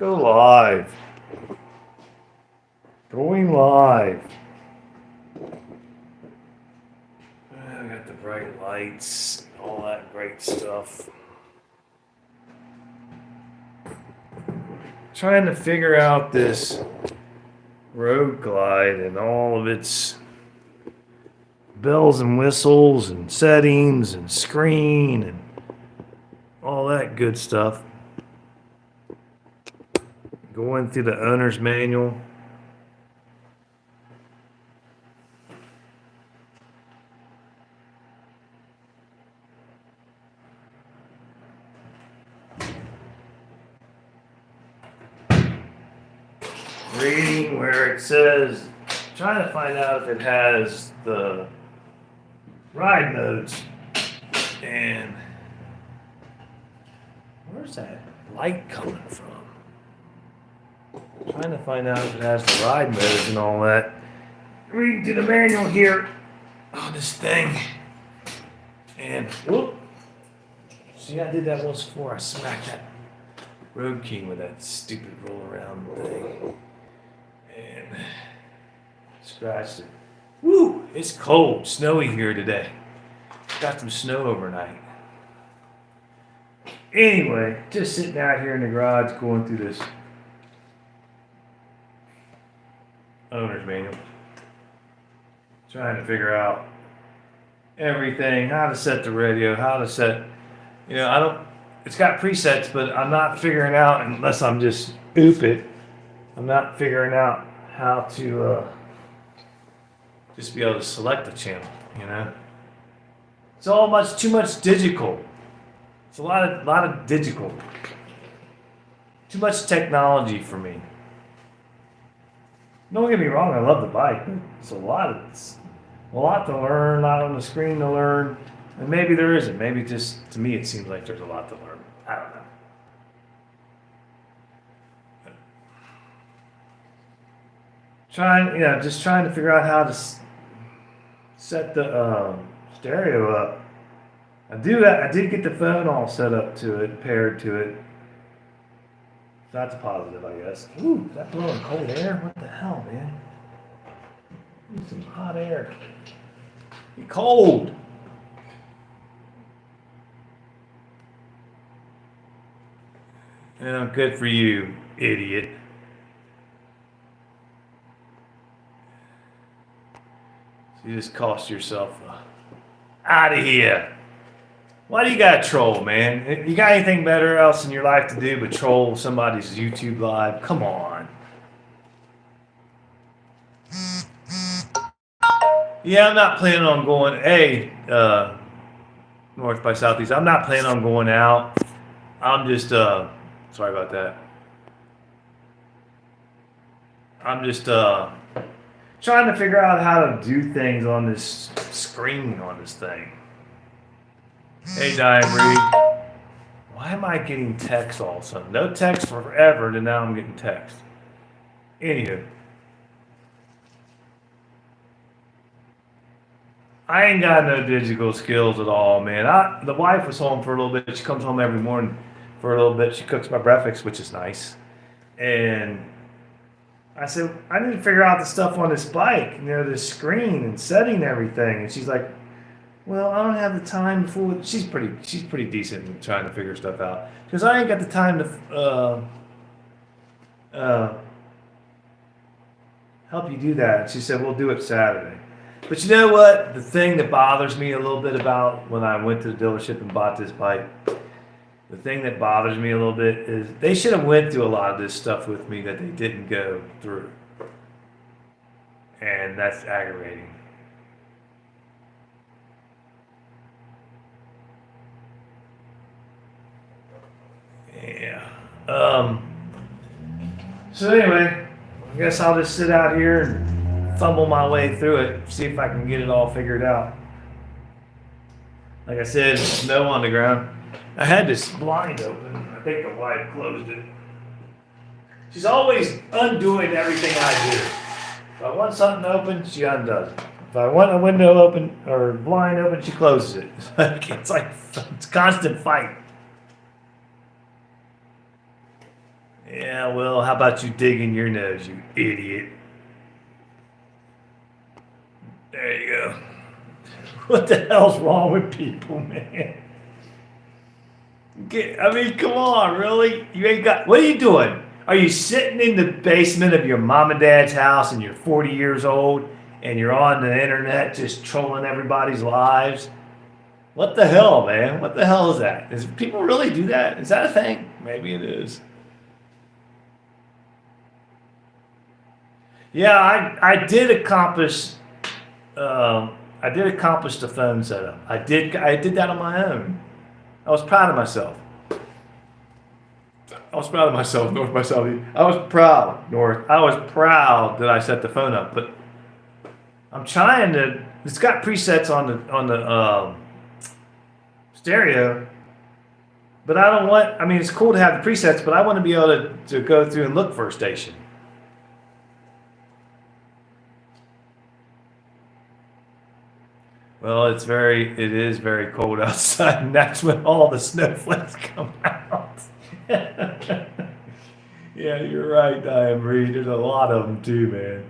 Go live. Going live. I got the bright lights, all that great stuff. Trying to figure out this Road Glide and all of its bells and whistles and settings and screen and all that good stuff. Going through the owner's manual. Reading where it says, trying to find out if it has the ride modes. And where's that light coming from? Trying to find out if it has the ride modes and all that. Reading through the manual here on this thing. And whoop. See, I did that once before. I smacked that Road King with that stupid roll around thing. And scratched it. Woo! It's cold, snowy here today. Got some snow overnight. Anyway, just sitting out here in the garage going through this owner's manual. Trying to figure out everything, how to set the radio, how to set, it's got presets, but I'm not figuring out, unless I'm just stupid, I'm not figuring out how to just be able to select the channel, It's all too much digital. It's a lot of digital. Too much technology for me. Don't get me wrong, I love the bike. It's a lot to learn, a lot on the screen to learn. And maybe there isn't. Maybe just, to me, it seems like there's a lot to learn. I don't know. Just trying to figure out how to set the stereo up. I did get the phone all set up to it, paired to it. That's positive, I guess. Ooh, is that blowing cold air? What the hell, man? Need some hot air. Be cold. Good for you, idiot. So you just cost yourself out of here. Why do you gotta troll, man? You got anything better else in your life to do but troll somebody's YouTube live? Come on. Yeah, I'm not planning on going, north by southeast. I'm not planning on going out. I'm just, sorry about that. I'm just, trying to figure out how to do things on this screen on this thing. Hey, Diary. Why am I getting text all of a sudden? No text forever, and now I'm getting text. Anywho. I ain't got no digital skills at all, man. The wife was home for a little bit. She comes home every morning for a little bit. She cooks my breakfast, which is nice. And I said, I need to figure out the stuff on this bike, the screen and setting everything. And she's like, well, I don't have the time for. She's pretty decent in trying to figure stuff out. Because I ain't got the time to help you do that. She said, we'll do it Saturday. But you know what? The thing that bothers me a little bit about when I went to the dealership and bought this bike, the thing that bothers me a little bit is they should have went through a lot of this stuff with me that they didn't go through. And that's aggravating. Yeah. So anyway, I guess I'll just sit out here and fumble my way through it, see if I can get it all figured out. Like I said, snow on the ground. I had this blind open. I think the wife closed it. She's always undoing everything I do. If I want something open, she undoes it. If I want a window open or blind open, she closes it. It's a constant fight. Yeah, well, how about you digging your nose, you idiot? There you go. What the hell's wrong with people, man? I mean, come on, really? You ain't got. What are you doing? Are you sitting in the basement of your mom and dad's house and you're 40 years old and you're on the internet just trolling everybody's lives? What the hell, man? What the hell is that? Does people really do that? Is that a thing? Maybe it is. Yeah, I did accomplish. I did accomplish the phone setup. I did that on my own. I was proud of myself. I was proud of myself, North myself. I was proud, North. I was proud that I set the phone up, but I'm trying to. It's got presets on the stereo, but I don't want. I mean, it's cool to have the presets, but I want to be able to go through and look for a station. Well, it is very cold outside, and that's when all the snowflakes come out. Yeah, you're right, Diane Reed. There's a lot of them too, man.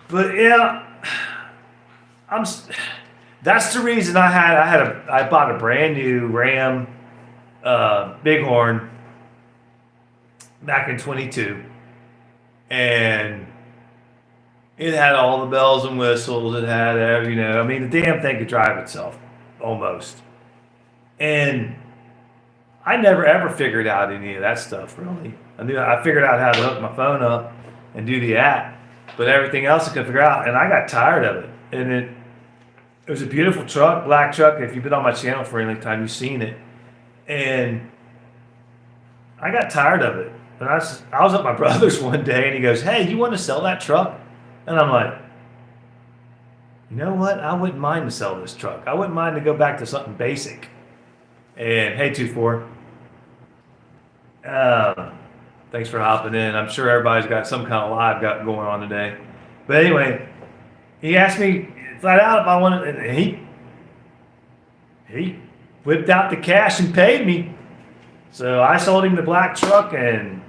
But yeah, I'm. That's the reason I bought a brand new Ram Bighorn back in 22, and it had all the bells and whistles. It had I mean, the damn thing could drive itself almost, and I never ever figured out any of that stuff really. I figured out how to hook my phone up and do the app, but everything else I couldn't figure out, and I got tired of it. And it was a beautiful truck, black truck. If you've been on my channel for any time, you've seen it. And I got tired of it. And I was at my brother's one day, and he goes, "Hey, you want to sell that truck?" And I'm like, "You know what? I wouldn't mind to sell this truck. I wouldn't mind to go back to something basic." And hey, 24. Thanks for hopping in. I'm sure everybody's got some kind of live got going on today. But anyway, he asked me flat out if I wanted, and he whipped out the cash and paid me. So I sold him the black truck and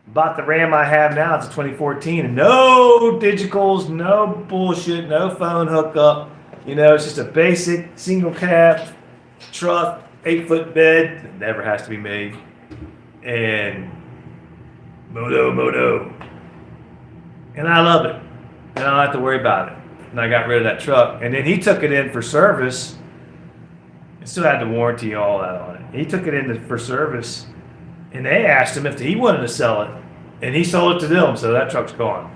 bought the Ram I have now. It's a 2014, and no digitals, no bullshit, no phone hookup. It's just a basic single cab truck, 8-foot bed that never has to be made, and moto, and I love it, and I don't have to worry about it. And I got rid of that truck, and then he took it in for service. It still had the warranty and all that on it. He took it in for service, and they asked him if he wanted to sell it, and he sold it to them. So that truck's gone.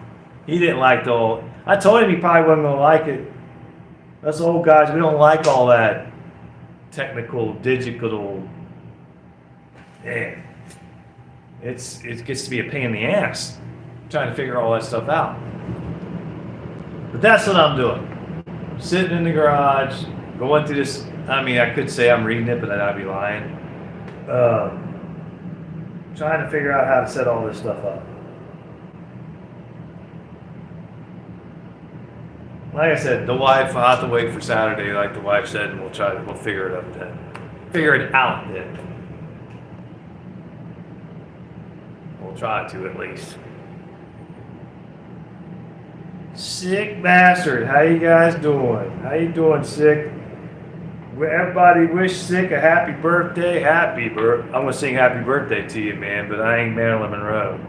He didn't like the old. I told him he probably wasn't gonna like it. Us old guys, we don't like all that technical, digital. Man, it gets to be a pain in the ass trying to figure all that stuff out. But that's what I'm doing. I'm sitting in the garage, going through this. I mean, I could say I'm reading it, but then I'd be lying. Trying to figure out how to set all this stuff up. Like I said, the wife, I'll have to wait for Saturday, like the wife said, and we'll figure it up then. Figure it out then. We'll try to at least. Sick bastard, how you guys doing? How you doing, Sick? Everybody wish Sick a happy birthday. I'm gonna sing happy birthday to you, man, but I ain't Marilyn Monroe.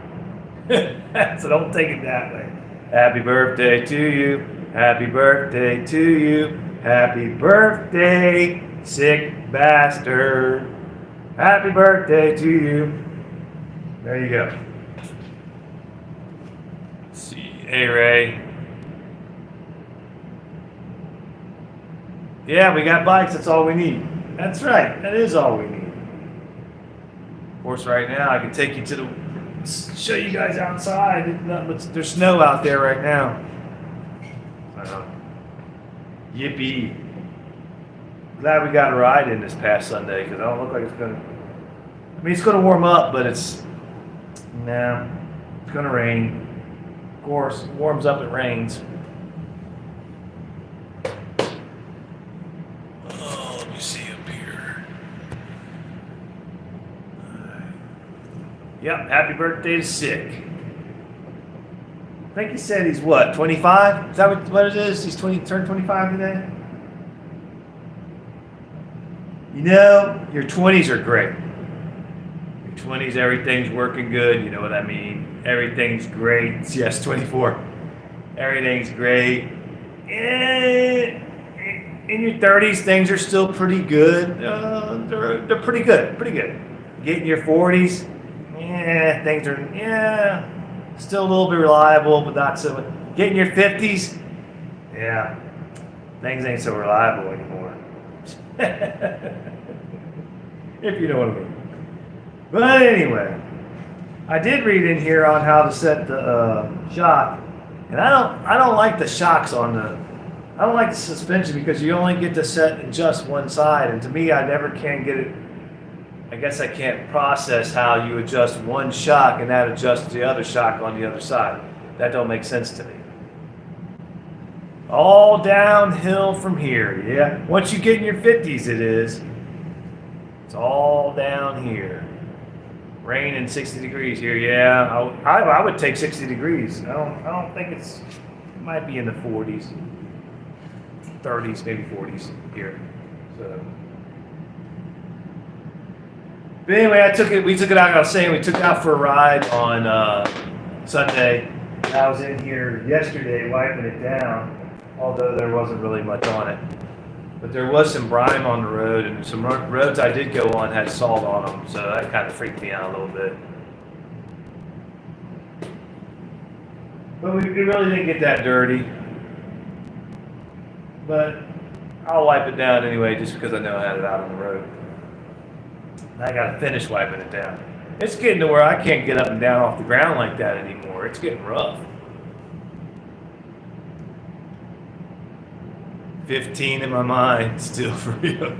So don't take it that way. Happy birthday to you. Happy birthday to you. Happy birthday, Sick bastard. Happy birthday to you. There you go. Let's see, hey Ray. Yeah, we got bikes. That's all we need. That's right. That is all we need. Of course, right now I can take you to show you guys outside. There's snow out there right now. Yippee! Glad we got a ride in this past Sunday because I don't look like it's gonna. I mean, it's gonna warm up, but it's gonna rain. Of course, it warms up. It rains. Yep, happy birthday to Sick. I think he said he's what, 25? Is that what it is? He's turned 25 today? You know, your 20s are great. Your 20s, everything's working good. You know what I mean? Everything's great. Yes, 24. Everything's great. In your 30s, things are still pretty good. They're pretty good. Pretty good. Get in your 40s, things are, still a little bit reliable, but not so. Get in your 50s, things ain't so reliable anymore. If you know what I mean. But anyway, I did read in here on how to set the shock, and I don't like the shocks I don't like the suspension because you only get to set and adjust one side, and to me, I never can get it. I guess I can't process how you adjust one shock and that adjusts the other shock on the other side. That don't make sense to me. All downhill from here, yeah. Once you get in your 50s, it is. It's all down here. Rain and 60 degrees here, yeah. I would take 60 degrees. I don't think it might be in the 40s, 30s, maybe 40s here. So. But anyway, we took it out, I was saying, we took it out for a ride on Sunday. I was in here yesterday wiping it down, although there wasn't really much on it. But there was some brine on the road, and some roads I did go on had salt on them, so that kind of freaked me out a little bit. But we really didn't get that dirty. But I'll wipe it down anyway, just because I know I had it out on the road. I gotta finish wiping it down. It's getting to where I can't get up and down off the ground like that anymore. It's getting rough. 15 in my mind, still for real.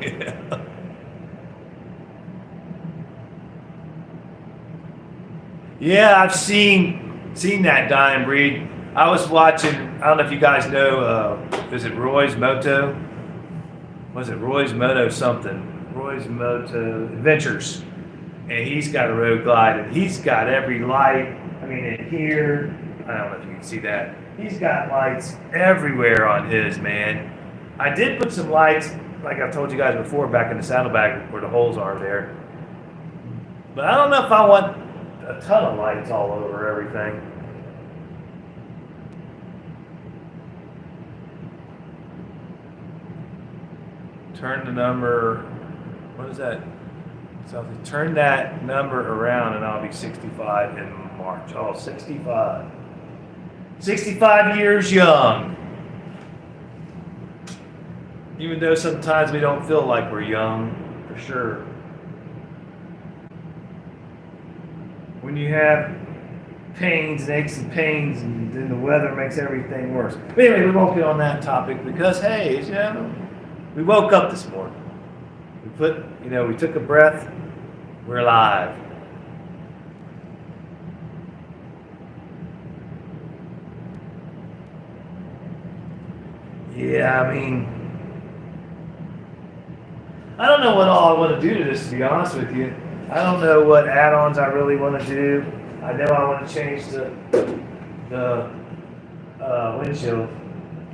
Yeah, I've seen that dying breed. I was watching. I don't know if you guys know. Is it Roy's Moto? Was it Roy's Moto something? Roy's Moto Adventures, and he's got a road glide, and he's got every light. I mean, in here, I don't know if you can see that. He's got lights everywhere on his, man. I did put some lights, like I've told you guys before, back in the saddlebag where the holes are there. But I don't know if I want a ton of lights all over everything. Turn the number. What is that? So turn that number around and I'll be 65 in March. Oh, 65. 65 years young. Even though sometimes we don't feel like we're young, for sure. When you have pains and aches and pains, and then the weather makes everything worse. But anyway, we won't get on that topic because, hey, we woke up this morning. We took a breath. We're alive. Yeah, I mean, I don't know what all I want to do to this, to be honest with you. I don't know what add-ons I really want to do. I know I want to change the windshield,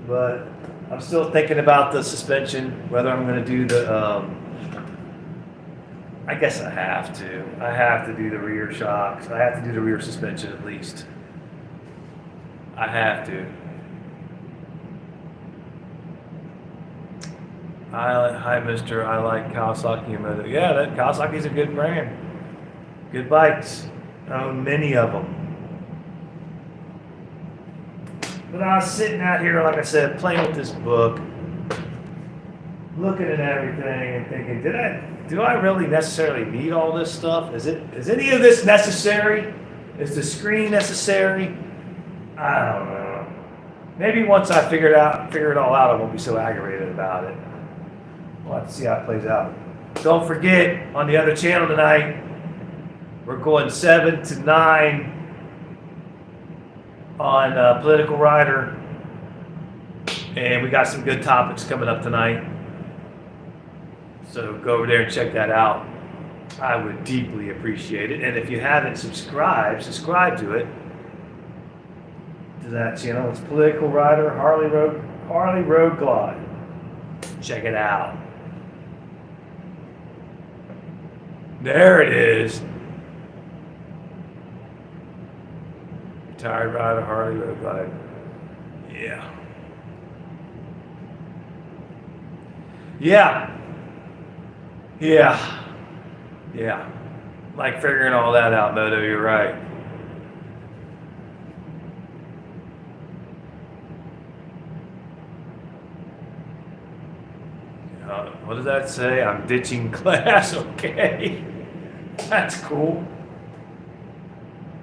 but I'm still thinking about the suspension, whether I'm going to do the, I guess I have to. I have to do the rear shocks. I have to do the rear suspension at least. I have to. Hi, Mister. I like Kawasaki and Moto. Yeah, that Kawasaki's a good brand. Good bikes. I own many of them. But I was sitting out here, like I said, playing with this book, looking at everything and thinking, do I really necessarily need all this stuff? Is any of this necessary? Is the screen necessary? I don't know. Maybe once I figure it all out, I won't be so aggravated about it. We'll have to see how it plays out. Don't forget, on the other channel tonight, we're going 7 to 9 on Political Rider. And we got some good topics coming up tonight. So go over there and check that out. I would deeply appreciate it. And if you haven't subscribe to it, to that channel. It's Political Rider Harley Road Glide. Check it out. There it is. Retired Rider Harley Road Glide. Yeah. Yeah. Yeah. Yeah. Like figuring all that out, Moto, you're right. What does that say? I'm ditching class. Okay. That's cool.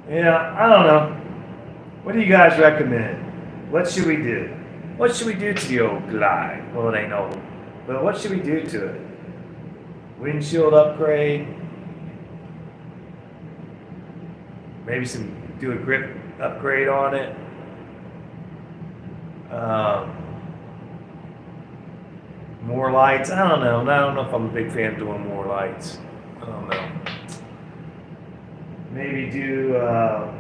Yeah, I don't know. What do you guys recommend? What should we do? What should we do to the old Glide? Well, it ain't old. But what should we do to it? Windshield upgrade? Maybe do a grip upgrade on it. More lights? I don't know. I don't know if I'm a big fan of doing more lights. I don't know. Maybe do, I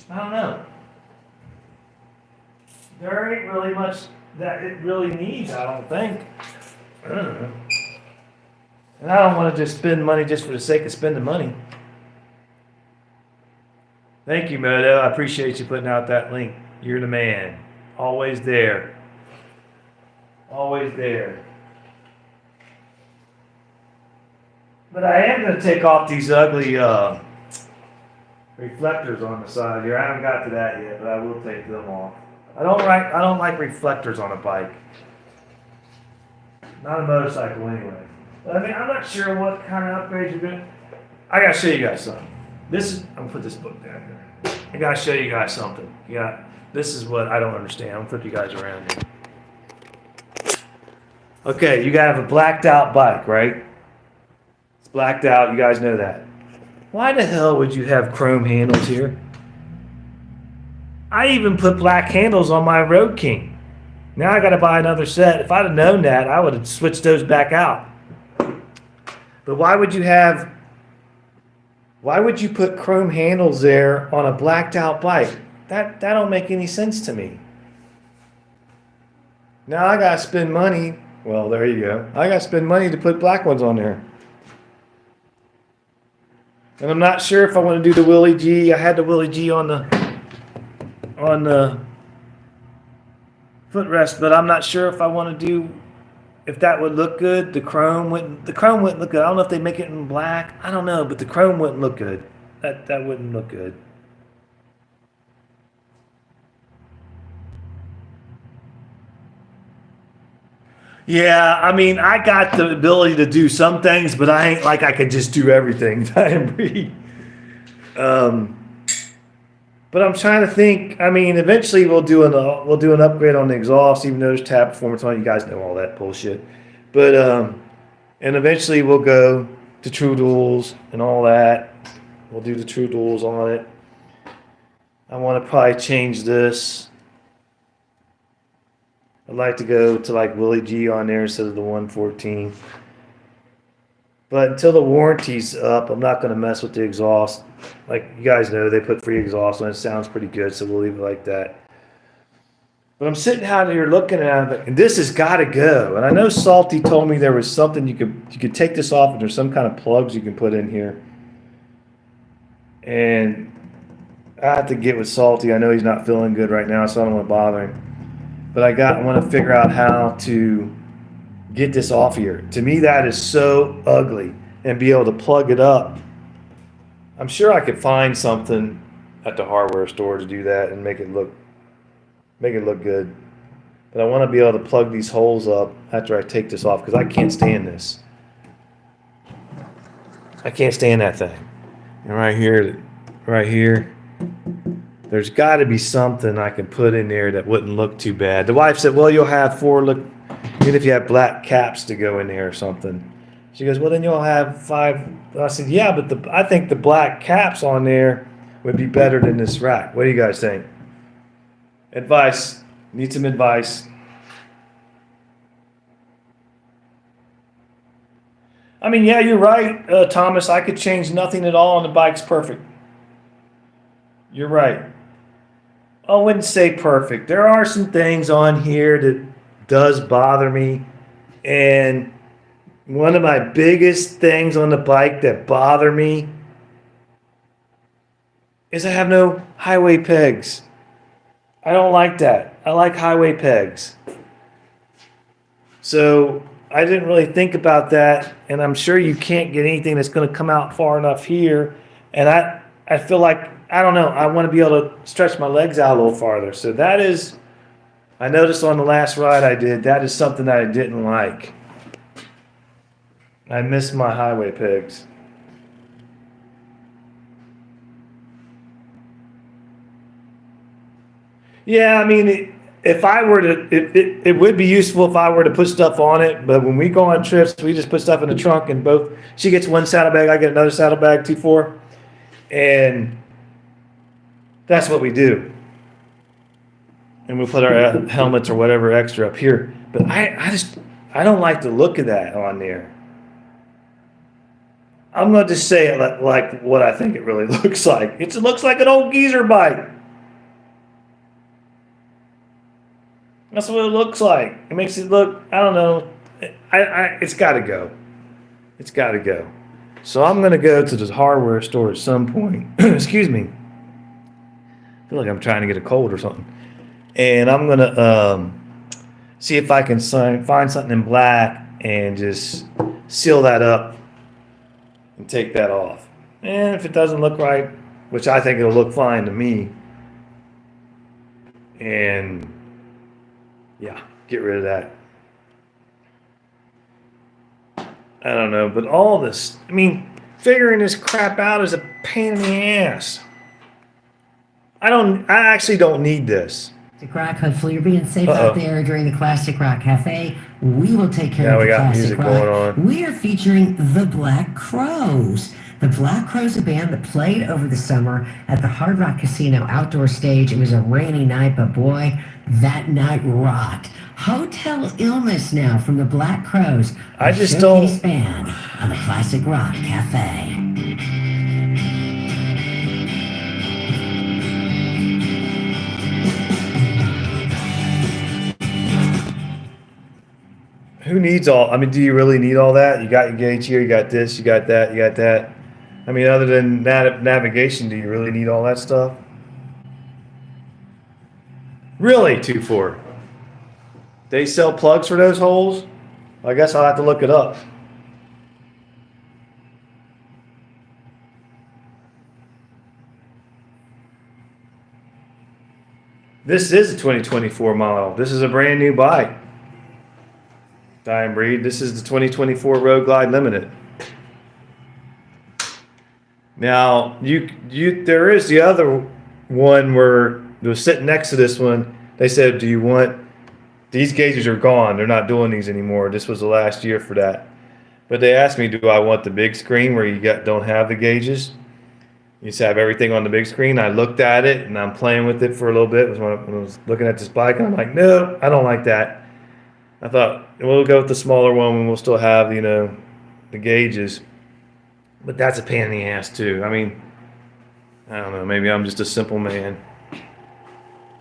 don't know. There ain't really much that it really needs, I don't think. I don't know. And I don't want to just spend money just for the sake of spending money. Thank you, Moto. I appreciate you putting out that link. You're the man. Always there. Always there. But I am going to take off these ugly reflectors on the side here. I haven't got to that yet, but I will take them off. I don't like reflectors on a bike. Not a motorcycle anyway. But I mean, I'm not sure what kind of upgrades you're doing. I gotta show you guys something. I'm gonna put this book down here. I gotta show you guys something. This is what I don't understand. I'm gonna flip you guys around here. Okay, you gotta have a blacked out bike, right? It's blacked out, you guys know that. Why the hell would you have chrome handles here? I even put black handles on my Road King. Now I gotta buy another set. If I'd have known that, I would have switched those back out. But why would you put chrome handles there on a blacked out bike? That don't make any sense to me. Now I gotta spend money. Well, there you go. I gotta spend money to put black ones on there. And I'm not sure if I want to do the Willie G. I had the Willie G on the footrest, but I'm not sure if I want to do, if that would look good. The chrome wouldn't look good. I don't know if they make it in black. I don't know, but the chrome wouldn't look good. That wouldn't look good. Yeah, I mean, I got the ability to do some things, but I ain't like I could just do everything. But I'm trying to think. I mean, eventually we'll do an upgrade on the exhaust, even though there's tab performance on it. You guys know all that bullshit. But and eventually we'll go to True Duals and all that. We'll do the True Duals on it. I want to probably change this. I'd like to go to like Willie G on there instead of the 114. But until the warranty's up, I'm not going to mess with the exhaust. Like you guys know, they put free exhaust on it. It sounds pretty good, so we'll leave it like that. But I'm sitting out here looking at it, and this has got to go. And I know Salty told me there was something you could take this off, and there's some kind of plugs you can put in here. And I have to get with Salty. I know he's not feeling good right now, so I don't want to bother him. But I want to figure out how to get this off here. To me, that is so ugly, and be able to plug it up. I'm sure I could find something at the hardware store to do that and make it look good. But I want to be able to plug these holes up after I take this off, because I can't stand this. I can't stand that thing. And right here, there's got to be something I can put in there that wouldn't look too bad. The wife said, well, you'll have even if you have black caps to go in there or something. She goes, well, then you'll have 5. I said, yeah, but I think the black caps on there would be better than this rack. What do you guys think? Advice. Need some advice. I mean, yeah, you're right, Thomas. I could change nothing at all, and the bike's perfect. You're right. I wouldn't say perfect. There are some things on here that does bother me, and one of my biggest things on the bike that bother me is I have no highway pegs. I don't like that. I like highway pegs. So I didn't really think about that, and I'm sure you can't get anything that's going to come out far enough here. And I feel like I don't know. I want to be able to stretch my legs out a little farther. So that is, I noticed on the last ride I did, that is something that I didn't like. I miss my highway pegs. Yeah, I mean, if I were to, it would be useful if I were to put stuff on it. But when we go on trips, we just put stuff in the trunk, and both she gets one saddlebag, I get another saddlebag, T4, and that's what we do. And we put our helmets or whatever extra up here. But I don't like the look of that on there. I'm going to just say it like what I think it really looks like. It looks like an old geezer bike. That's what it looks like. It makes it look, I don't know. It's got to go. It's got to go. So I'm going to go to this hardware store at some point. Excuse me. I feel like I'm trying to get a cold or something. And I'm going to see if I can find something in black and just seal that up and take that off. And if it doesn't look right, which I think it'll look fine to me, and yeah, get rid of that. I don't know, but all this, I mean, figuring this crap out is a pain in the ass. I actually don't need this. Classic Rock, hopefully you're being safe Uh-oh. out there during the Classic Rock Cafe. We will take care Now of we the got Classic music Rock. going on. We are featuring the Black Crows. The Black Crows, a band that played over the summer at the Hard Rock Casino outdoor stage. It was a rainy night, but boy, that night rocked. Hotel Illness now from the Black Crows. I just showcase don't. band on the Classic Rock Cafe. Who needs all? I mean, do you really need all that? You got your gauge here, you got this, you got that, you got that. I mean, other than navigation, do you really need all that stuff? Really, 2.4. They sell plugs for those holes? I guess I'll have to look it up. This is a 2024 model. This is a brand new bike. Dying Breed. This is the 2024 Road Glide Limited. Now, there is the other one where it was sitting next to this one. They said, "Do you want these gauges are gone? They're not doing these anymore." This was the last year for that. But they asked me, "Do I want the big screen where you don't have the gauges? You just have everything on the big screen." I looked at it and I'm playing with it for a little bit. When I was looking at this bike, and I'm like, "No, I don't like that." I thought we'll go with the smaller one and we'll still have the gauges. But that's a pain in the ass too. I mean, I don't know. Maybe I'm just a simple man.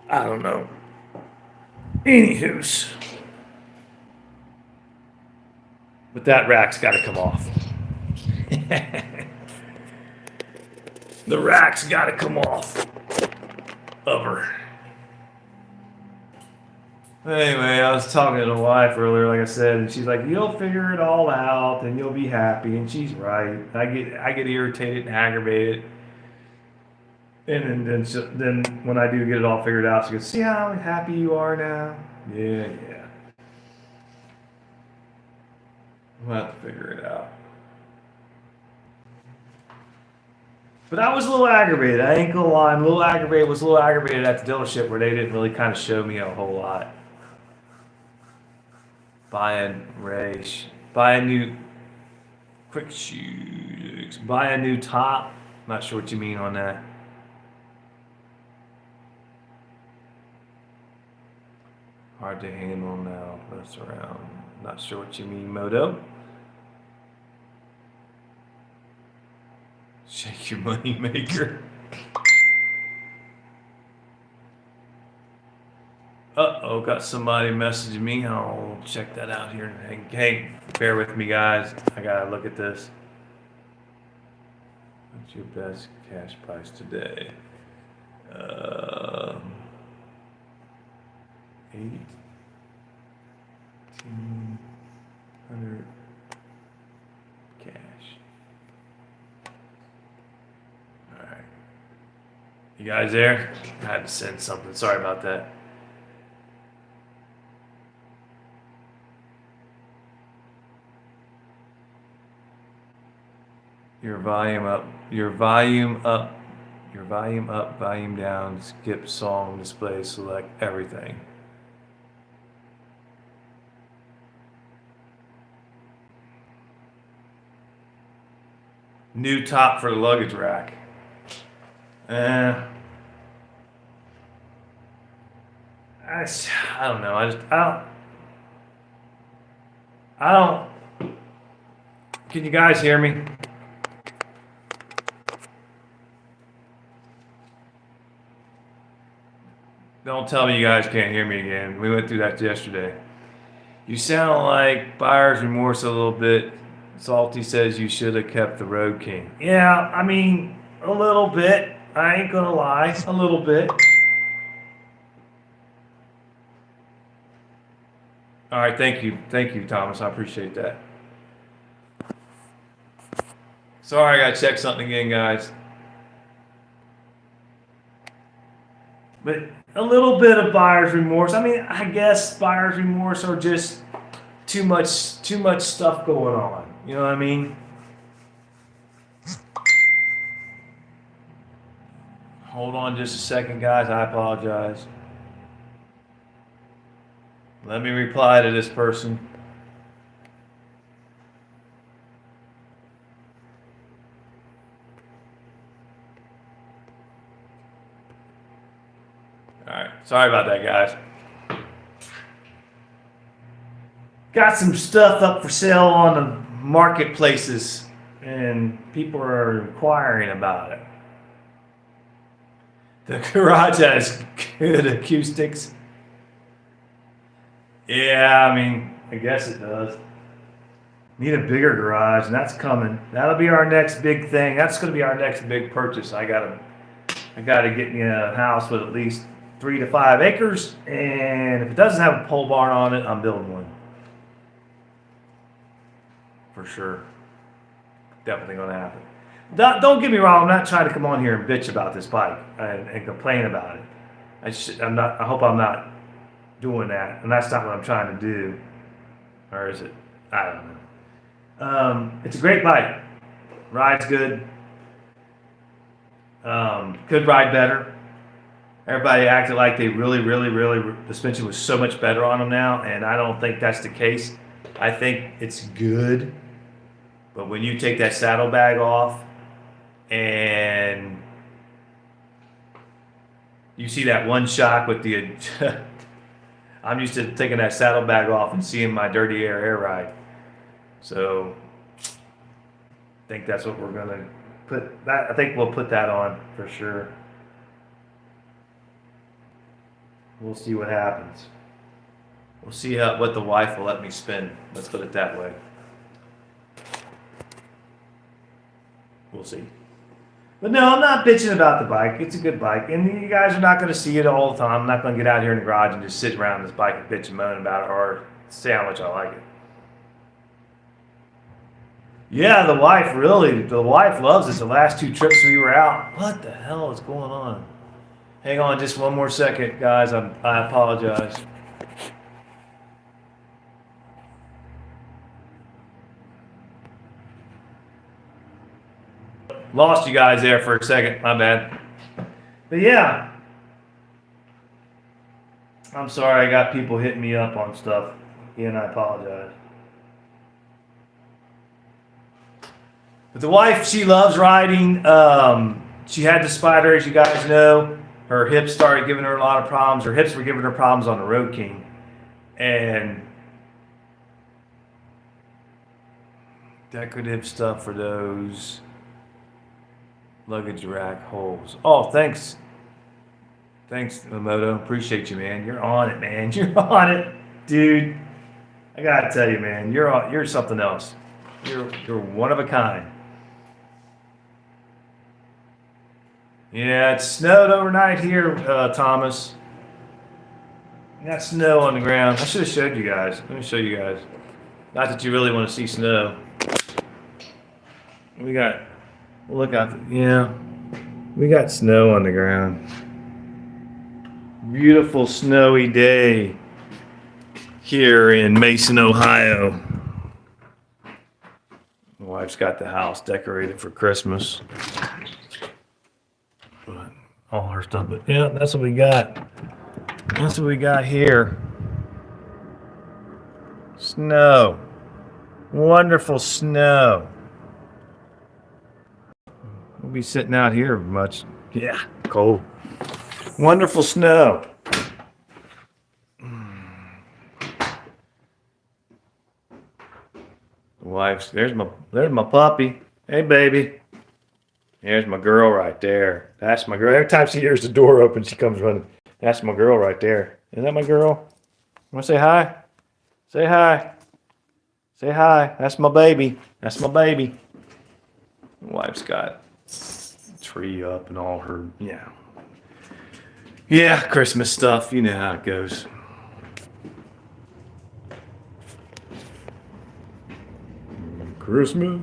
I don't know. Anywho's. But that rack's got to come off. The rack's got to come off of her. Anyway, I was talking to the wife earlier, like I said, and she's like, "You'll figure it all out, and you'll be happy." And she's right. I get irritated and aggravated, and then when I do get it all figured out, she goes, "See how happy you are now?" Yeah. We'll have to figure it out. But I was a little aggravated. I ain't gonna lie. I'm a little aggravated. Was a little aggravated at the dealership where they didn't really kind of show me a whole lot. Buy a new quick shoes, buy a new top. Not sure what you mean on that. Hard to handle now. That's around. Not sure what you mean, Moto. Shake your money maker. Uh-oh, got somebody messaging me. I'll check that out here. Hey, bear with me, guys. I gotta look at this. What's your best cash price today? 1,800 cash. All right. You guys there? I had to send something. Sorry about that. Your volume up, your volume up, your volume up, volume down, skip song display, select everything. New top for the luggage rack. I don't know. I don't. Can you guys hear me? Don't tell me you guys can't hear me again. We went through that yesterday. You sound like buyer's remorse a little bit. Salty says you should have kept the Road King. Yeah, I mean, a little bit. I ain't gonna lie, a little bit. All right, thank you, Thomas. I appreciate that. Sorry, I gotta check something again, guys. But a little bit of buyer's remorse. I mean, I guess buyer's remorse or just too much stuff going on. You know what I mean? Hold on just a second, guys. I apologize. Let me reply to this person. All right. Sorry about that, guys. Got some stuff up for sale on the marketplaces, and people are inquiring about it. The garage has good acoustics. Yeah, I mean, I guess it does. Need a bigger garage, and that's coming. That'll be our next big thing. That's going to be our next big purchase. I gotta get me a house with at least 3 to 5 acres, and if it doesn't have a pole barn on it, I'm building one. For sure. Definitely going to happen. Don't get me wrong. I'm not trying to come on here and bitch about this bike and complain about it. I hope I'm not doing that, and that's not what I'm trying to do. Or is it? I don't know. It's a great bike. Rides good. Could ride better. Everybody acted like they really, the suspension was so much better on them now, and I don't think that's the case. I think it's good, but when you take that saddlebag off and you see that one shock with the I'm used to taking that saddlebag off and seeing my dirty air ride. So I think that's what we're gonna put that. I think we'll put that on for sure. We'll see what happens. We'll see what the wife will let me spin. Let's put it that way. We'll see. But no, I'm not bitching about the bike. It's a good bike. And you guys are not going to see it all the time. I'm not going to get out here in the garage and just sit around this bike and bitch and moan about it or say how much I like it. Yeah, the wife loves it. The last 2 trips we were out. What the hell is going on? Hang on just one more second, guys. I apologize. Lost you guys there for a second. My bad. But yeah. I'm sorry I got people hitting me up on stuff. And I apologize. But the wife, she loves riding. She had the Spider, as you guys know. Her hips started giving her a lot of problems. Her hips were giving her problems on the Road King. And decorative stuff for those. luggage rack holes. Oh, thanks. Thanks, Momoto. Appreciate you, man. You're on it, man. You're on it, dude. I gotta tell you, man. You're something else. You're one of a kind. Yeah, it snowed overnight here, Thomas. We got snow on the ground. I should have showed you guys. Let me show you guys. Not that you really want to see snow. We got, look out, yeah. We got snow on the ground. Beautiful snowy day here in Mason, Ohio. My wife's got the house decorated for Christmas. All her stuff, but yeah, that's what we got. That's what we got here. Snow. Wonderful snow. We'll be sitting out here much. Yeah, cold. Wonderful snow. The wife's there's my puppy. Hey baby. There's my girl right there. That's my girl. Every time she hears the door open, she comes running. That's my girl right there. Isn't that my girl? Want to say hi? Say hi. Say hi. That's my baby. That's my baby. My wife's got a tree up and all her, yeah. Yeah, Christmas stuff. You know how it goes. Christmas.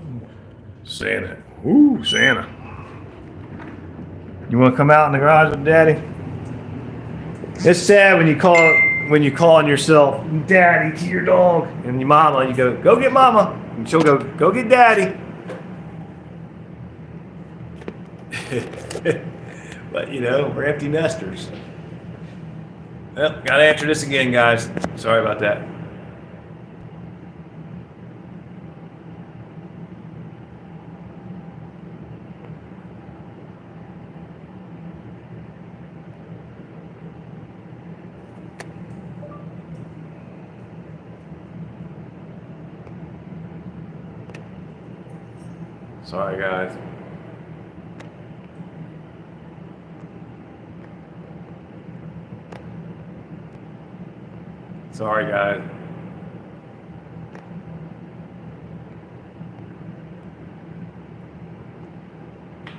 Santa. Ooh, Santa. You want to come out in the garage with Daddy? It's sad when you call on yourself Daddy to your dog, and your mama, you go get Mama, and she'll go get Daddy. But you know, we're empty nesters. Well, gotta answer this again, guys. Sorry about that. Sorry, guys. Sorry, guys.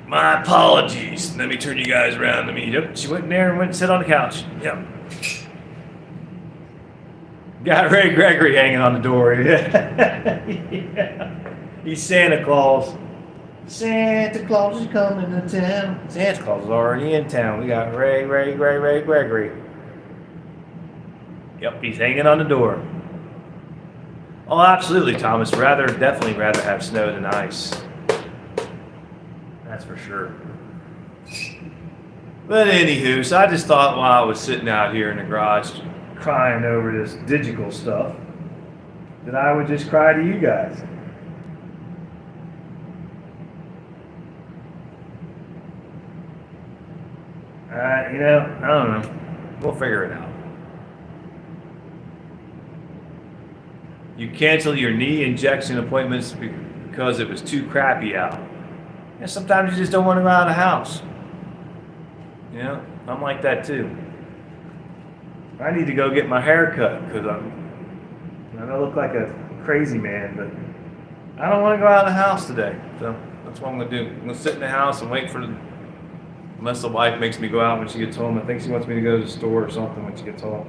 My apologies. Let me turn you guys around to me. Yep, she went in there and went and sit on the couch. Yep. Got Ray Gregory hanging on the door. Yeah. Yeah. He's Santa Claus. Santa Claus is coming to town. Santa Claus is already in town. We got Ray Gregory. Yep, he's hanging on the door. Oh, absolutely, Thomas. Definitely rather have snow than ice. That's for sure. But anywho, so I just thought while I was sitting out here in the garage crying over this digital stuff, that I would just cry to you guys. I don't know. We'll figure it out. You cancel your knee injection appointments because it was too crappy out. And sometimes you just don't want to go out of the house. You know, I'm like that too. I need to go get my hair cut because I don't look like a crazy man, but I don't want to go out of the house today. So that's what I'm going to do. I'm going to sit in the house and wait unless the wife makes me go out when she gets home. I think she wants me to go to the store or something when she gets home.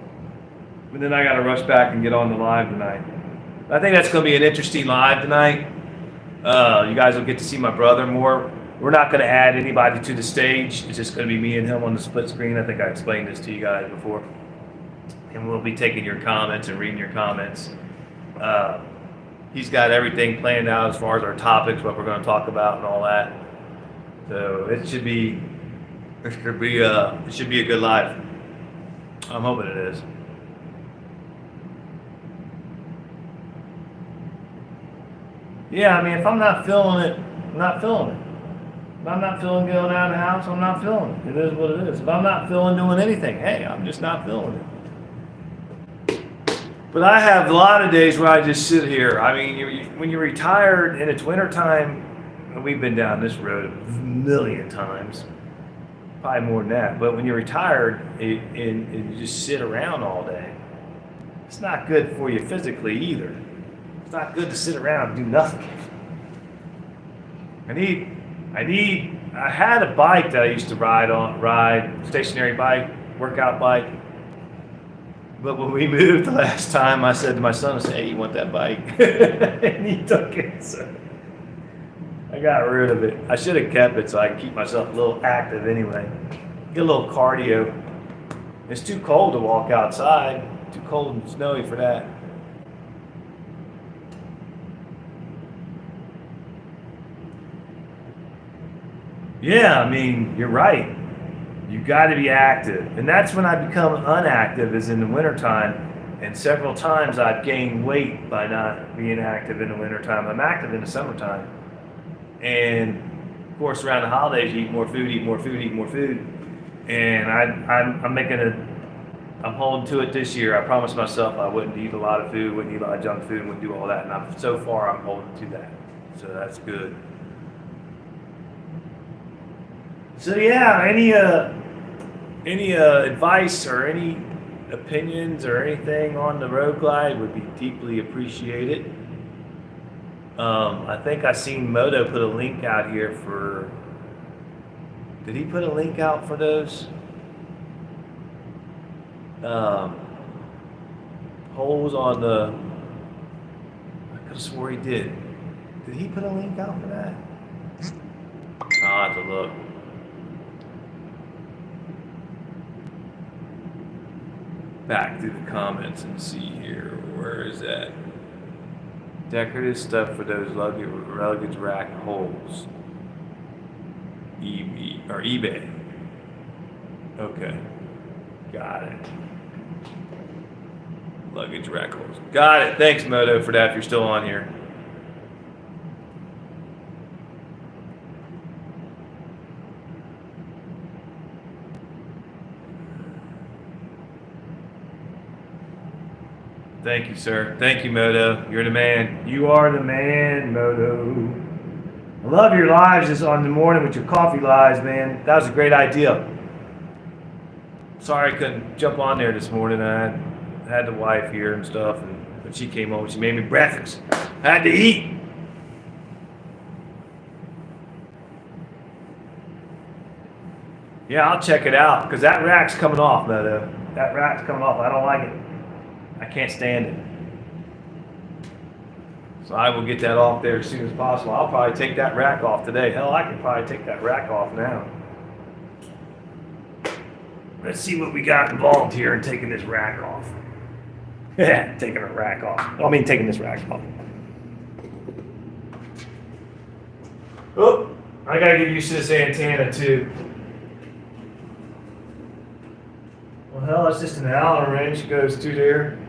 But then I got to rush back and get on the live tonight. I think that's going to be an interesting live tonight. You guys will get to see my brother more. We're not going to add anybody to the stage. It's just going to be me and him on the split screen. I think I explained this to you guys before. And we'll be taking your comments and reading your comments. He's got everything planned out as far as our topics, what we're going to talk about and all that. So it should be a good live. I'm hoping it is. Yeah, I mean, if I'm not feeling it, I'm not feeling it. If I'm not feeling going out of the house, I'm not feeling it. It is what it is. If I'm not feeling doing anything, hey, I'm just not feeling it. But I have a lot of days where I just sit here. I mean, when you're retired and it's wintertime, we've been down this road a million times, probably more than that. But when you're retired and you just sit around all day, it's not good for you physically either. It's not good to sit around and do nothing. I had a bike that I used to ride, stationary bike, workout bike. But when we moved the last time, I said to my son, I said, hey, you want that bike? And he took it, so I got rid of it. I should have kept it so I could keep myself a little active anyway. Get a little cardio. It's too cold to walk outside. Too cold and snowy for that. Yeah, I mean, you're right. You got to be active. And that's when I become unactive, is in the wintertime. And several times I've gained weight by not being active in the wintertime. I'm active in the summertime. And of course, around the holidays, you eat more food, eat more food, eat more food. And I'm holding to it this year. I promised myself I wouldn't eat a lot of food, wouldn't eat a lot of junk food, wouldn't do all that. And so far, I'm holding to that. So that's good. So yeah, any advice or any opinions or anything on the Road Glide would be deeply appreciated. I think I seen Moto put a link out here for. Did he put a link out for those holes on the? I could have swore he did. Did he put a link out for that? I'll have to look. Back through the comments and see here. Where is that? Decorative stuff for those luggage rack holes. eBay. Okay. Got it. Luggage rack holes. Got it. Thanks, Moto, for that if you're still on here. Thank you, sir. Thank you, Moto. You're the man. You are the man, Moto. I love your lives just on the morning with your coffee lives, man. That was a great idea. Sorry I couldn't jump on there this morning. I had the wife here and stuff, and when she came home, she made me breakfast. I had to eat. Yeah, I'll check it out, because that rack's coming off, Moto. That rack's coming off. I don't like it. I can't stand it. So I will get that off there as soon as possible. I'll probably take that rack off today. Hell, I can probably take that rack off now. Let's see what we got involved here in taking this rack off. Yeah, taking a rack off. I mean, taking this rack off. Oh, I gotta get used to this antenna too. Well, hell, it's just an Allen wrench goes through there.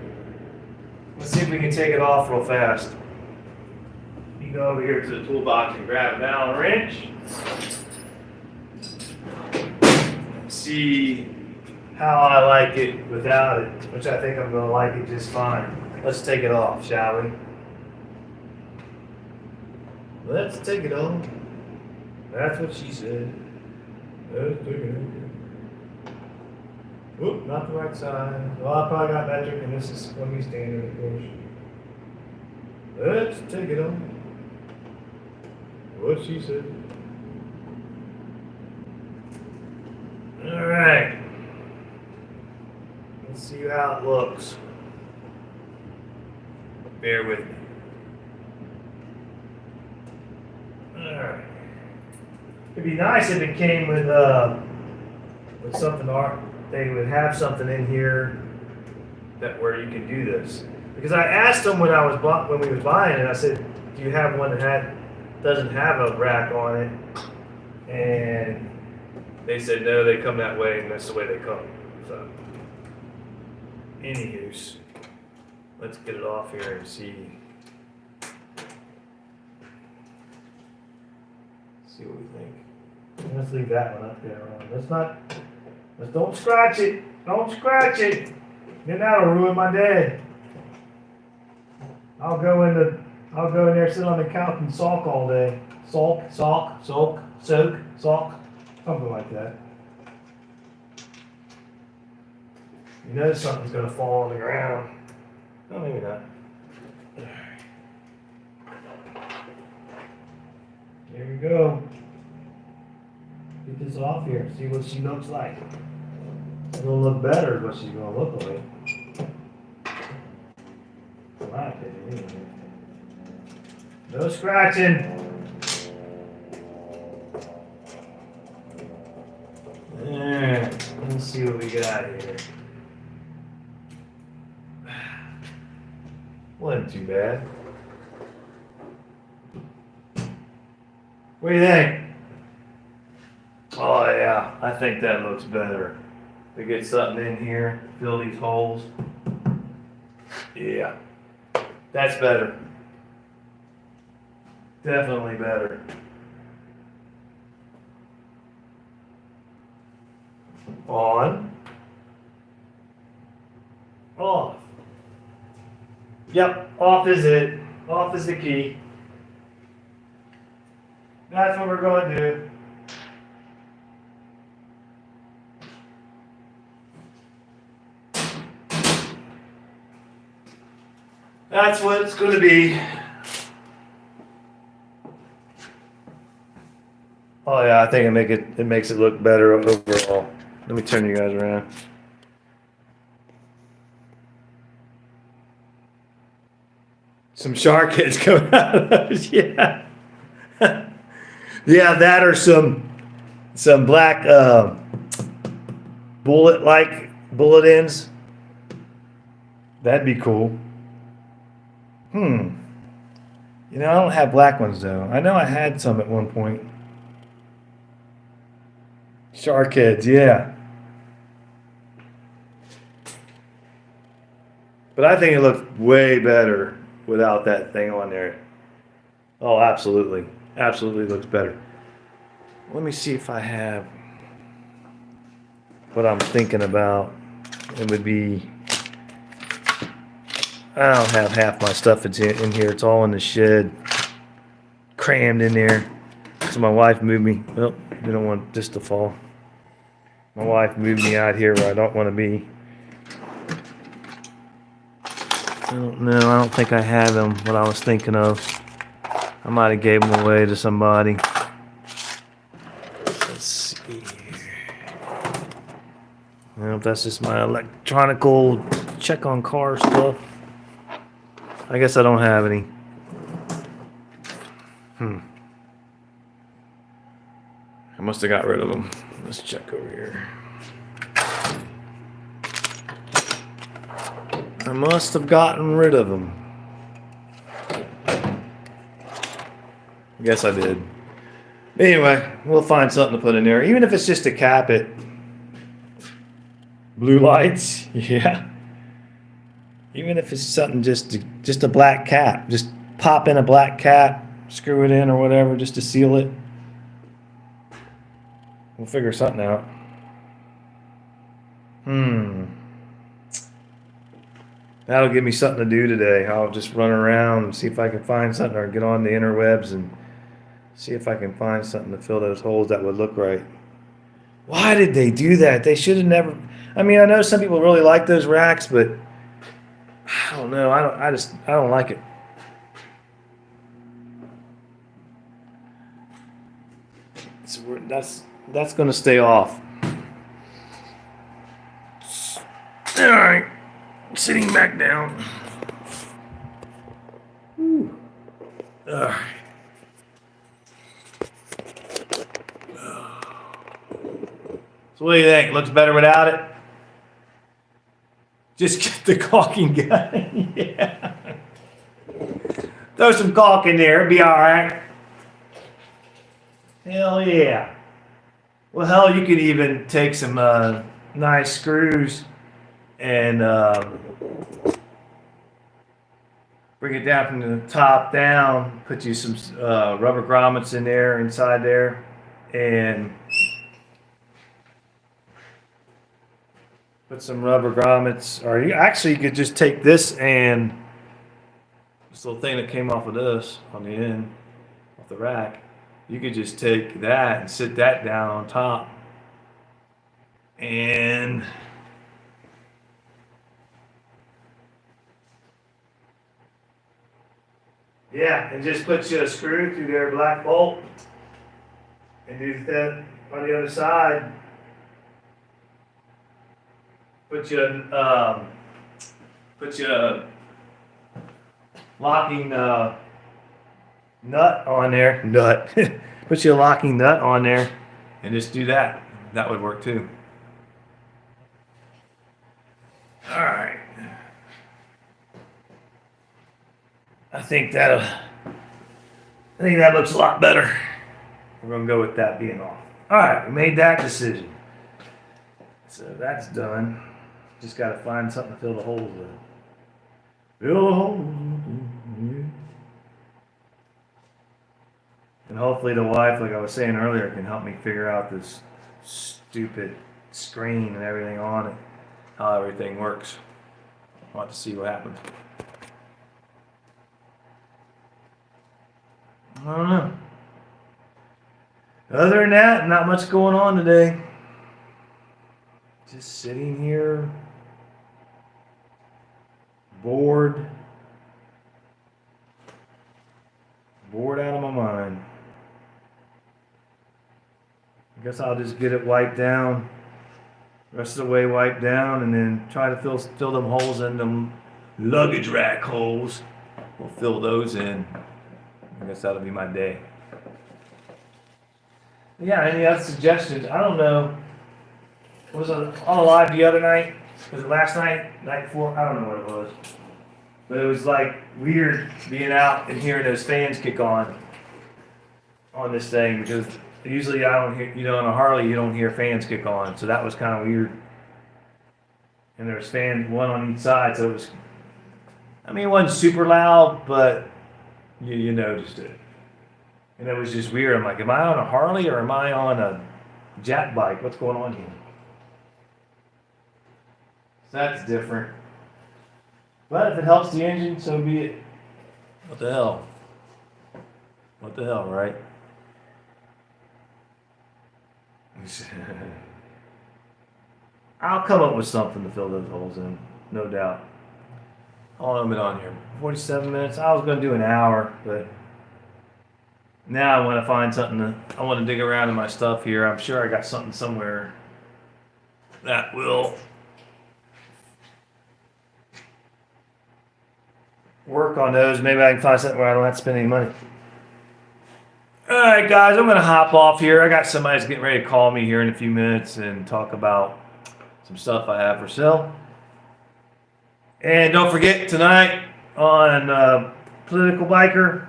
Let's see if we can take it off real fast. You go over here to the toolbox and grab an Allen wrench. See how I like it without it, which I think I'm going to like it just fine. Let's take it off, shall we? Let's take it off. That's what she said. Let's take it off. Whoop, not the right side. Well, I probably got metric, and this is going to be standard, of course. Let's take it on. What she said. All right. Let's see how it looks. Bear with me. All right. It'd be nice if it came with something art. They would have something in here that where you can do this. Because I asked them when we was buying it, I said, "Do you have one that doesn't have a rack on it?" And they said, "No, they come that way, and that's the way they come." So, anywho, let's get it off here and see what we think. Let's leave that one up there. Let's don't scratch it. Don't scratch it. Then that'll ruin my day. I'll go in there, sit on the couch and sulk all day. soak, something like that. You know something's gonna fall on the ground. Oh, maybe not. There we go. Get this off here. See what she looks like. It's gonna look better is what she's gonna look like. In my opinion, anyway. No scratching. There. Let's see what we got here. Wasn't too bad. What do you think? Oh yeah, I think that looks better. To get something in here, fill these holes. Yeah, that's better. Definitely better. On. Off. Yep, off is it. Off is the key. That's what we're going to do. That's what it's going to be. Oh yeah, I think it makes it look better overall. Let me turn you guys around. Some shark heads coming out of those, yeah. Yeah, that or some black bullet ends. That'd be cool. You know, I don't have black ones though. I know I had some at one point. Shark heads, yeah. But I think it looks way better without that thing on there. Oh, absolutely. Absolutely looks better. Let me see if I have what I'm thinking about. It would be, I don't have half my stuff in here. It's all in the shed, crammed in there. So my wife moved me. Well, we don't want this to fall. My wife moved me out here where I don't want to be. I don't know. I don't think I have them. What I was thinking of. I might have gave them away to somebody. Let's see here. I don't know if that's just my electronical check on car stuff. I guess I don't have any. I must have got rid of them. Let's check over here. I must have gotten rid of them. I guess I did. Anyway, we'll find something to put in there. Even if it's just to cap it. Blue lights, yeah. Even if it's something just a black cap. Just pop in a black cap, screw it in or whatever just to seal it. We'll figure something out. That'll give me something to do today. I'll just run around and see if I can find something or get on the interwebs and see if I can find something to fill those holes that would look right. Why did they do that? They should have never. I mean, I know some people really like those racks, but I don't know. I don't like it. So that's going to stay off. All right. Sitting back down. So what do you think? Looks better without it? Just get the caulking gun. Yeah. Throw some caulk in there. It'll be all right. Hell yeah. Well, hell, you could even take some nice screws and bring it down from the top down. Put you some rubber grommets in there, inside there, and put some rubber grommets. Or you could just take this and this little thing that came off of this on the end, off the rack. You could just take that and sit that down on top, and yeah, and just put you a screw through their black bolt, and do that on the other side. Put you a locking nut on there. Nut. Put you a locking nut on there, and just do that. That would work too. All right. I think that looks a lot better. We're gonna go with that being off. All right, we made that decision. So that's done. Just gotta find something to fill the holes with. Fill the holes. Yeah. And hopefully the wife, like I was saying earlier, can help me figure out this stupid screen and everything on it, how everything works. I want to see what happens. I don't know. Other than that, not much going on today. Just sitting here, bored out of my mind. I guess I'll just get it wiped down, rest of the way wiped down, and then try to fill them holes in them luggage rack holes. We'll fill those in. I guess that'll be my day. Yeah, any other suggestions? I don't know. Was it on live the other night? Was it last night? Night before? I don't know what it was. But it was like weird being out and hearing those fans kick on this thing, because usually I don't hear, on a Harley you don't hear fans kick on. So that was kind of weird. And there was fans, one on each side, so it was, it wasn't super loud, but you noticed it. And it was just weird. I'm like, am I on a Harley or am I on a Jack bike? What's going on here? So that's different. But if it helps the engine, so be it. What the hell? What the hell, right? I'll come up with something to fill those holes in, no doubt. How long have I been on here? 47 minutes. I was going to do an hour, but now I want to find something I want to dig around in my stuff here. I'm sure I got something somewhere that will work on those. Maybe I can find something where I don't have to spend any money. Alright guys, I'm going to hop off here. I got somebody that's getting ready to call me here in a few minutes and talk about some stuff I have for sale. And don't forget, tonight on Political Biker,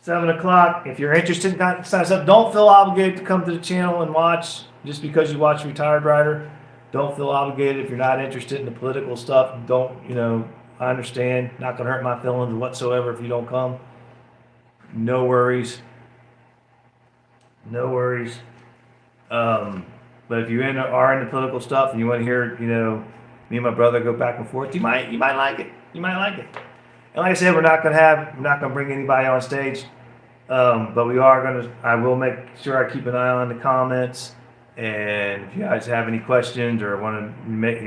7 o'clock, if you're interested in that kind of stuff, don't feel obligated to come to the channel and watch just because you watch Retired Rider. Don't feel obligated if you're not interested in the political stuff. Don't, I understand. Not going to hurt my feelings whatsoever if you don't come. No worries. No worries. But if you are into political stuff and you want to hear, me and my brother go back and forth, you might like it. You might like it. And like I said, we're not gonna bring anybody on stage. But I will make sure I keep an eye on the comments. And if you guys have any questions or want to make,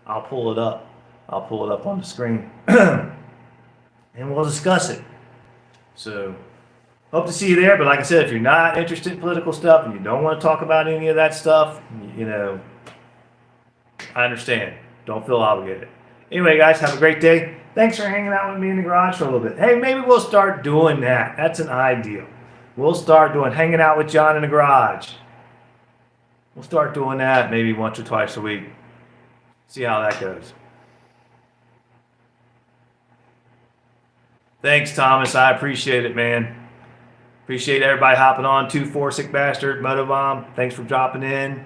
I'll pull it up. I'll pull it up on the screen. And we'll discuss it. So, hope to see you there. But like I said, if you're not interested in political stuff and you don't want to talk about any of that stuff, I understand. Don't feel obligated. Anyway, guys, have a great day. Thanks for hanging out with me in the garage for a little bit. Hey, maybe we'll start doing that. That's an idea. We'll start hanging out with John in the garage. We'll start doing that maybe once or twice a week. See how that goes. Thanks, Thomas. I appreciate it, man. Appreciate everybody hopping on. 2-4 Sick Bastard, Motobomb. Thanks for dropping in.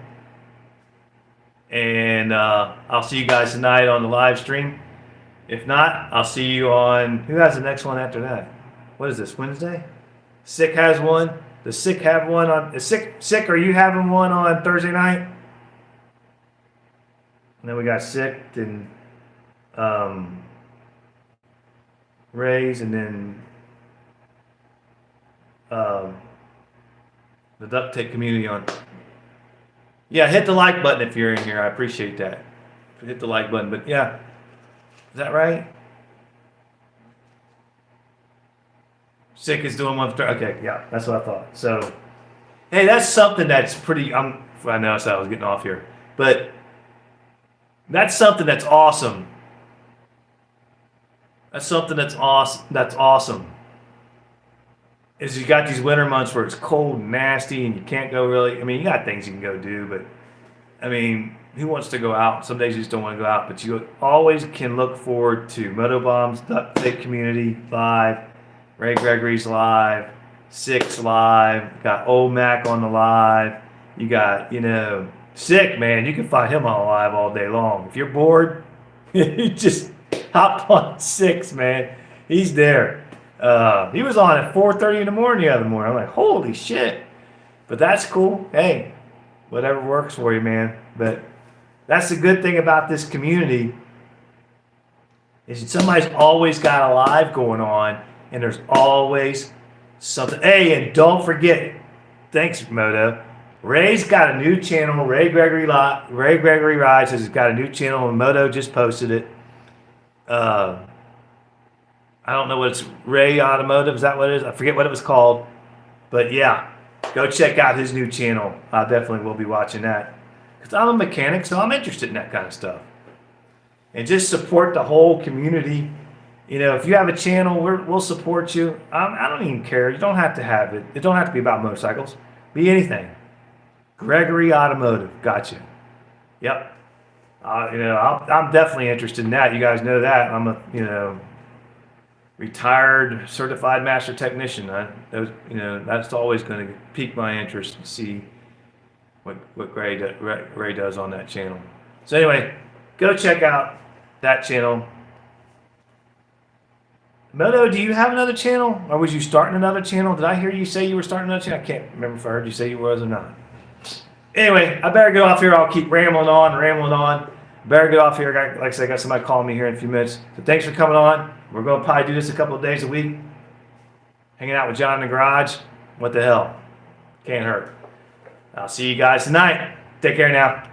And I'll see you guys tonight on the live stream. If not, I'll see you on... Who has the next one after that? What is this, Wednesday? Sick has one. Does Sick have one on... Sick, are you having one on Thursday night? And then we got Sick and Ray's, and then the duct tape community on. Yeah, hit the like button if you're in here. I appreciate that. Hit the like button. But yeah, is that right? Sick is doing one. Okay, yeah, that's what I thought. So, hey, that's something that's pretty. I know I was getting off here, but that's something that's awesome. That's something that's awesome. That's awesome. Is you got these winter months where it's cold and nasty and you can't go really. I mean, you got things you can go do, but I mean, who wants to go out? Some days you just don't want to go out, but you always can look forward to Motobomb's Duct Tape Community Live, Ray Gregory's Live, Six Live, got Old Mac on the live. You got, Sick, man. You can find him on live all day long. If you're bored, you just hop on Six, man. He's there. He was on at 4:30 in the morning the other morning. I'm like, holy shit. But that's cool. Hey, whatever works for you, man. But that's the good thing about this community is that somebody's always got a live going on, and there's always something. Hey, and don't forget, thanks, Moto. Ray's got a new channel. Ray Gregory Rides has got a new channel, and Moto just posted it. I don't know what it's, Ray Automotive, is that what it is? I forget what it was called. But yeah, go check out his new channel. I definitely will be watching that. Because I'm a mechanic, so I'm interested in that kind of stuff. And just support the whole community. If you have a channel, we'll support you. I don't even care. You don't have to have it. It don't have to be about motorcycles. Be anything. Gregory Automotive. Gotcha. Yep. I'm definitely interested in that. You guys know that. I'm a, retired certified master technician. That's always going to pique my interest to see what Ray does on that channel. So anyway, go check out that channel. Moto, do you have another channel, or was you starting another channel? Did I hear you say you were starting another channel? I can't remember if I heard you say you was or not. Anyway, I better get off here. I'll keep rambling on. Better get off here. Like I said, I got somebody calling me here in a few minutes. So thanks for coming on. We're going to probably do this a couple of days a week. Hanging out with John in the garage. What the hell? Can't hurt. I'll see you guys tonight. Take care now.